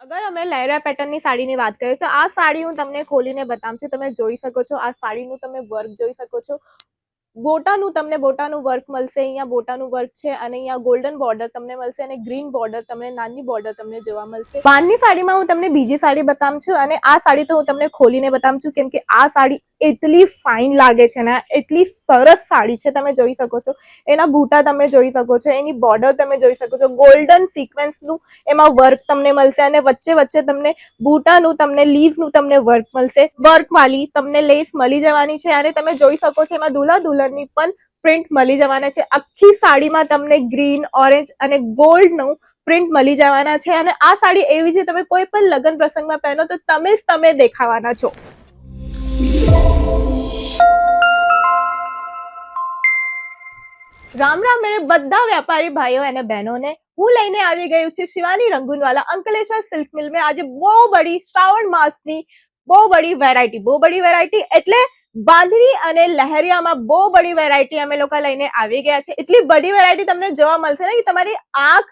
અગર અમે લહેરિયા પેટર્નની સાડીની વાત કરીએ તો આ સાડી હું તમને ખોલીને બતાવું છું. તમે જોઈ શકો છો આ સાડીનું તમે વર્ક જોઈ શકો છો. બોટાનું તમને બોટાનું વર્ક મળશે. અહીંયા બોટાનું વર્ક છે અને અહીંયા ગોલ્ડન બોર્ડર તમને મળશે અને ગ્રીન બોર્ડર તમને નાની બોર્ડર તમને જોવા મળશે. બારની સાડીમાં હું તમને બીજી સાડી બતાવું છું અને આ સાડી તો હું તમને ખોલીને બતાવું છું કેમ કે આ સાડી એટલી ફાઇન લાગે છે ને, એટલી સરસ સાડી છે. તમે જોઈ શકો છો એના બૂટા તમે જોઈ શકો છો, એની બોર્ડર તમે જોઈ શકો છો, ગોલ્ડન સિક્વન્સનું એમાં વર્ક તમને મળશે અને વચ્ચે વચ્ચે તમને બૂટાનું તમને લીવનું તમને વર્ક મળશે. વર્ક વાળી તમને લેસ મળી જવાની છે અને તમે જોઈ શકો છો એમાં દુલ્હા દુલ્હનની પણ પ્રિન્ટ મળી જવાના છે. આખી સાડીમાં તમને ગ્રીન, ઓરેન્જ અને ગોલ્ડનું પ્રિન્ટ મળી જવાના છે અને આ સાડી એવી છે તમે કોઈ પણ લગ્ન પ્રસંગમાં પહેરો તો તમે દેખાવાના છો. રામ રામ મેરે બધા વેપારી ભાઈઓ અને બહેનોને હું લઈને આવી ગયું છું શિવાની રંગૂનવાલા અંકલેશ્વર સિલ્ક મિલ में. આજે બહુ બડી શ્રાવણ માસની બહુ બડી વેરાયટી એટલે બાંધણી અને લહેરિયામાં બહુ બડી વેરાયટી અમે લોકો લઈને આવી ગયા છે. એટલી બડી વેરાયટી તમને જોવા મળશે ને કે તમારી આંખ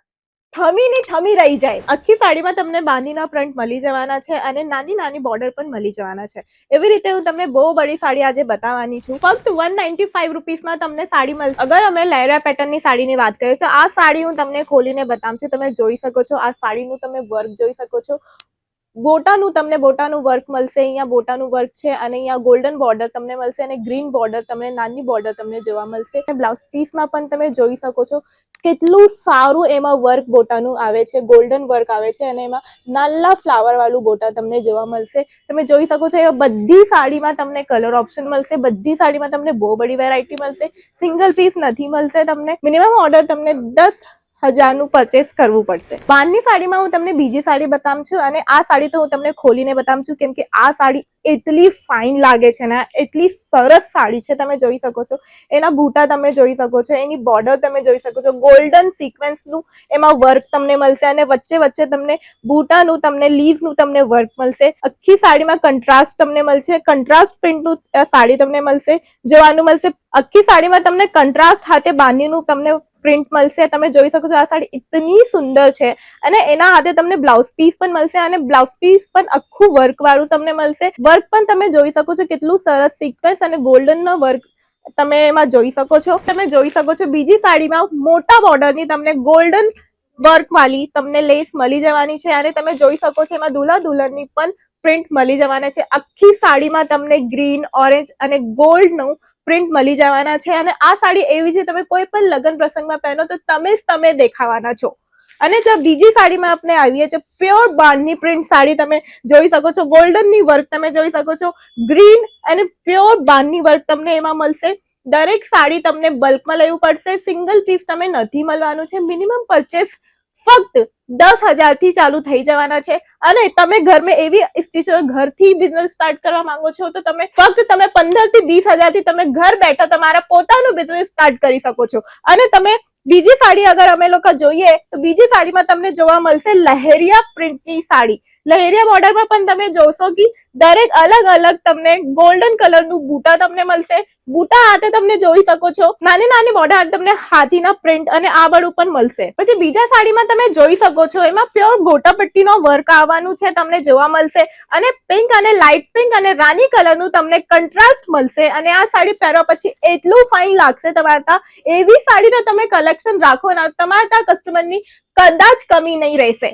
થમી રહી જાય. આખી સાડીમાં તમને બાંધણીના પ્રિન્ટ મળી જવાના છે અને નાની નાની બોર્ડર પણ મળી જવાના છે. એવી રીતે હું તમને બહુ બડી સાડી આજે બતાવવાની છું. ફક્ત 195 રૂપીસમાં તમને સાડી મળશે. અગર અમે લહેરિયા પેટર્નની સાડીની વાત કરીએ તો આ સાડી હું તમને ખોલીને બતાવું છું. તમે જોઈ શકો છો આ સાડીનું તમે વર્ક જોઈ શકો છો. બોટાનું તમને બોટાનું વર્ક મળશે. અહીંયા બોટાનું વર્ક છે અને અહીંયા ગોલ્ડન બોર્ડર તમને મળશે અને ગ્રીન બોર્ડર તમને નાની બોર્ડર તમને જોવા મળશે. બ્લાઉઝ પીસમાં પણ તમે જોઈ શકો છો કેટલું સારું એમાં વર્ક બોટાનું આવે છે, ગોલ્ડન વર્ક આવે છે અને એમાં નાના ફ્લાવર વાળું બોટા તમને જોવા મળશે. તમે જોઈ શકો છો એમાં બધી સાડીમાં તમને કલર ઓપ્શન મળશે. બધી સાડીમાં તમને બહુ બડી વેરાયટી મળશે. સિંગલ પીસ નથી મળશે. તમને મિનિમમ ઓર્ડર તમને 10,000 નું પરચેસ કરવું પડશે. બારની સાડીમાં હું તમને બીજી સાડી બતાવું છું અને આ સાડી તો હું તમને ખોલીને બતાવું છું કેમ કે આ સાડી એટલી ફાઇન લાગે છે ને, એટલી સરસ સાડી છે. તમે જોઈ શકો છો એના બૂટા તમે જોઈ શકો છો, એની બોર્ડર તમે જોઈ શકો છો, ગોલ્ડન સિક્વન્સનું એમાં વર્ક તમને મળશે અને વચ્ચે વચ્ચે તમને બૂટાનું તમને લીવનું તમને વર્ક મળશે. આખી સાડીમાં કંટ્રાસ્ટ તમને મળશે. કંટ્રાસ્ટ પ્રિન્ટનું સાડી તમને મળશે, જોવાનું મળશે. આખી સાડીમાં તમને કંટ્રાસ્ટ હાથે બાંધણીનું તમને પ્રિન્ટ મળશે. તમે જોઈ શકો છો આ સાડી એટલી સુંદર છે અને એના હાથે તમને બ્લાઉઝ પીસ પણ મળશે અને બ્લાઉઝ પીસ પણ આખું વર્ક વાળું તમને મળશે. વર્ક પણ તમે જોઈ શકો છો કેટલું સરસ સિક્વન્સ અને ગોલ્ડન નો વર્ક તમે એમાં જોઈ શકો છો. તમે જોઈ શકો છો બીજી સાડીમાં મોટા બોર્ડરની તમને ગોલ્ડન વર્ક વાળી તમને લેસ મળી જવાની છે અને તમે જોઈ શકો છો એમાં દુલ્હા દુલ્હનની પણ પ્રિન્ટ મળી જવાના છે. આખી સાડીમાં તમને ગ્રીન, ઓરેન્જ અને ગોલ્ડનું પ્રિન્ટ મળી જવાના છે અને આ સાડી એવી છે તમે કોઈ પણ લગ્ન પ્રસંગમાં પહેરો તો તમે દેખાવાના છો. અને જો બીજી સાડીમાં આપણે આવીએ તો પ્યોર બાંધણી પ્રિન્ટ સાડી તમે જોઈ શકો છો. ગોલ્ડન ની વર્ક તમે જોઈ શકો છો, ગ્રીન અને પ્યોર બાંધણી વર્ક તમને એમાં મળશે. દરેક સાડી તમને બલ્કમાં લેવું પડશે. સિંગલ પીસ તમે નથી મળવાનું છે. મિનિમમ પરચેસ ફક્ત 10,000 થી ચાલુ થઈ જવાના છે અને તમે ઘરમાં એવી સ્થિતિ ઘરથી બિઝનેસ સ્ટાર્ટ કરવા માંગો છો તો તમે ફક્ત 15 થી 20,000 થી તમે ઘર બેઠા તમારા પોતાનું બિઝનેસ સ્ટાર્ટ કરી શકો છો. અને તમે બીજી સાડી અગર અમે લોકો જોઈએ તો બીજી સાડીમાં તમને જોવા મળશે લહેરિયા પ્રિન્ટની સાડી. લહેરિયા બોર્ડરમાં પણ તમે જોશો કે દરેક અલગ અલગ તમને ગોલ્ડન કલરનું બૂટા તમને મળશે. બૂટા હાથે તમને જોઈ શકો છો નાની નાની બોર્ડર હાથે તમને હાથીના પ્રિન્ટ અને આબડું પણ મળશે. પછી બીજા સાડીમાં તમે જોઈ શકો છો એમાં પ્યોર ગોટાપટ્ટીનો વર્ક આવવાનું છે તમને જોવા મળશે અને પિંક અને લાઇટ પિંક અને રાની કલરનું તમને કંટ્રાસ્ટ મળશે અને આ સાડી પહેરવા પછી એટલું ફાઇન લાગશે તમારા. એવી સાડીનો તમે કલેક્શન રાખો ને તમારા કસ્ટમરની કદાચ કમી નહીં રહેશે.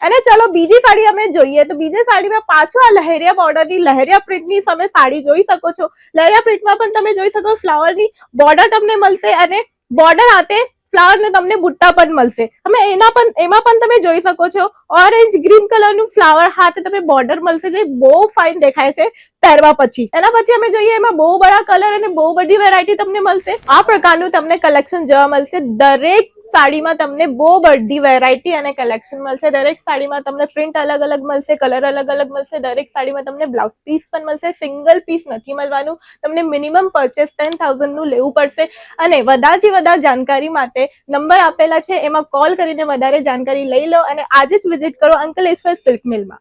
અને ચલો બીજી સાડી અમે જોઈએ તો બીજી સાડીમાં પાછું આ લહેરિયા બોર્ડરની લહેરિયા પ્રિન્ટની તમે સાડી જોઈ શકો છો. લહેરિયા પ્રિન્ટમાં પણ તમે જોઈ શકો ફ્લાવરની બોર્ડર તમને મળશે અને બોર્ડર હાથે ફ્લાવર ને તમને બુટ્ટા પણ મળશે. તમે એમાં પણ તમે જોઈ શકો છો ઓરેન્જ ગ્રીન કલરનું ફ્લાવર હાથે તમે બોર્ડર મળશે જે બહુ ફાઇન દેખાય છે પહેરવા પછી. એના પછી અમે જોઈએ એમાં બહુ બડા કલર અને બહુ બધી વેરાયટી તમને મળશે. આ પ્રકારનું તમને કલેક્શન જોવા મળશે. દરેક સાડીમાં તમને બહુ બધી વેરાયટી અને કલેક્શન મળશે. દરેક સાડીમાં તમને પ્રિન્ટ અલગ અલગ મળશે, કલર અલગ અલગ મળશે. દરેક સાડીમાં તમને બ્લાઉઝ પીસ પણ મળશે. સિંગલ પીસ નથી મળવાનું. તમને મિનિમમ પરચેસ 10,000 નું લેવું પડશે. અને વધારેથી વધારે જાણકારી માટે નંબર આપેલા છે એમાં કોલ કરીને વધારે જાણકારી લઈ લો અને આજે જ વિઝિટ કરો અંકલેશ્વર સિલ્ક મિલમાં.